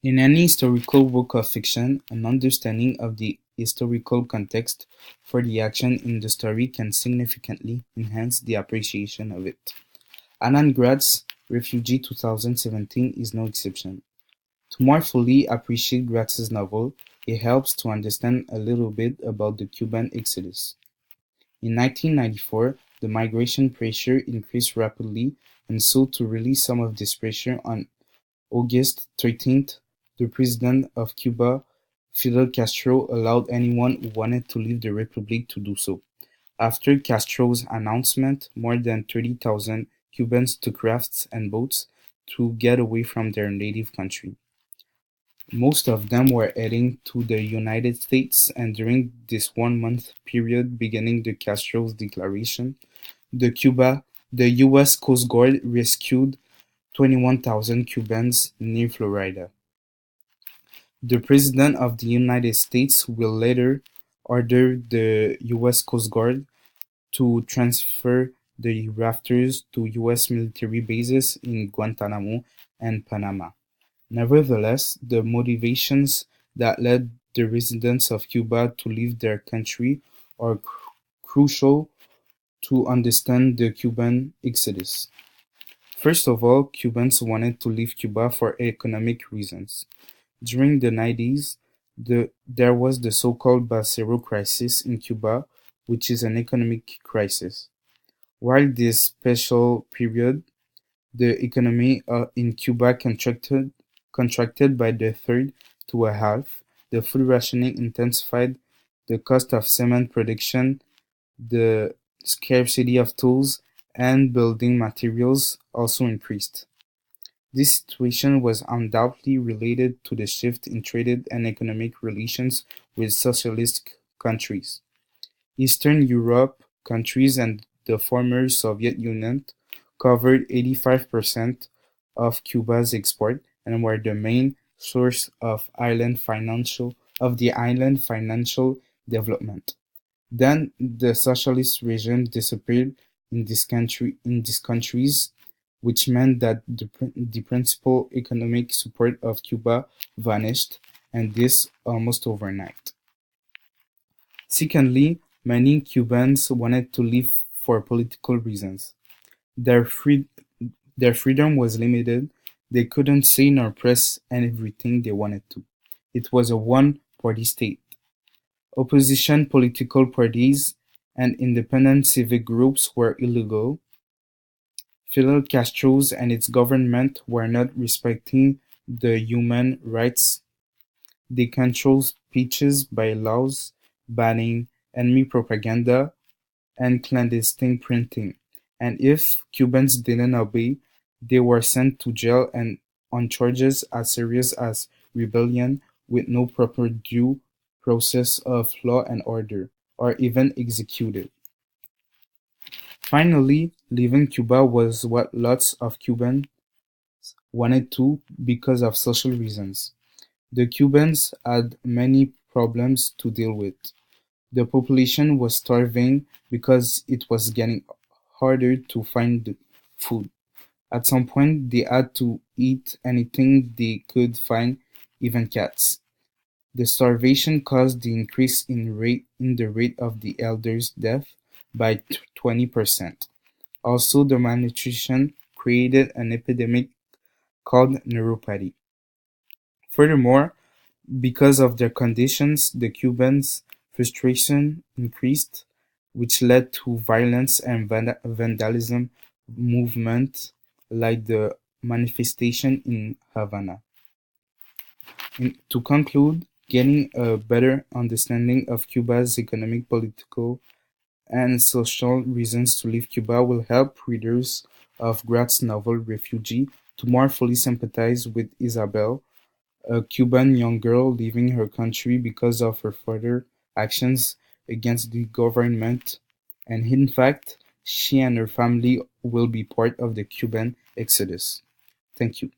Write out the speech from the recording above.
In any historical work of fiction, an understanding of the historical context for the action in the story can significantly enhance the appreciation of it. Alan Grad's Refugee 2017 is no exception. To more fully appreciate Graz's novel, it helps to understand a little bit about the Cuban exodus. In 1994, the migration pressure increased rapidly, and so to release some of this pressure on August 13th, the president of Cuba, Fidel Castro, allowed anyone who wanted to leave the republic to do so. After Castro's announcement, more than 30,000 Cubans took rafts and boats to get away from their native country. Most of them were heading to the United States, and during this 1 month period beginning the Castro's declaration, the US Coast Guard rescued 21,000 Cubans near Florida. The President of the United States will later order the US Coast Guard to transfer the rafters to US military bases in Guantanamo and Panama. Nevertheless, the motivations that led the residents of Cuba to leave their country are crucial to understand the Cuban exodus. First of all, Cubans wanted to leave Cuba for economic reasons. During the 90s, there was the so-called Bracero crisis in Cuba, which is an economic crisis. While this special period, the economy in Cuba contracted by the third to a half, the food rationing intensified, the cost of cement production, the scarcity of tools and building materials also increased. This situation was undoubtedly related to the shift in trade and economic relations with socialist countries. Eastern Europe countries and the former Soviet Union covered 85% of Cuba's export and were the main source of the island financial development. Then the socialist regime disappeared in these countries, which meant that the principal economic support of Cuba vanished, and this almost overnight. Secondly, many Cubans wanted to leave for political reasons. Their free their freedom was limited, they couldn't say nor press everything they wanted to. It was a one-party state. Opposition political parties and independent civic groups were illegal. Fidel Castro's and its government were not respecting the human rights. They controlled speeches by laws banning enemy propaganda and clandestine printing, and if Cubans didn't obey, they were sent to jail and on charges as serious as rebellion with no proper due process of law and order, or even executed. Finally, leaving Cuba was what lots of Cubans wanted to because of social reasons. The Cubans had many problems to deal with. The population was starving because it was getting harder to find food. At some point, they had to eat anything they could find, even cats. The starvation caused the increase in the rate of the elders' death by 20%. Also, the malnutrition created an epidemic called neuropathy. Furthermore, because of their conditions, the Cubans' frustration increased, which led to violence and vandalism movements like the manifestation in Havana. To conclude, getting a better understanding of Cuba's economic, political, and social reasons to leave Cuba will help readers of Grat's novel Refugee to more fully sympathize with Isabel, a Cuban young girl leaving her country because of her further actions against the government, and in fact, she and her family will be part of the Cuban exodus. Thank you.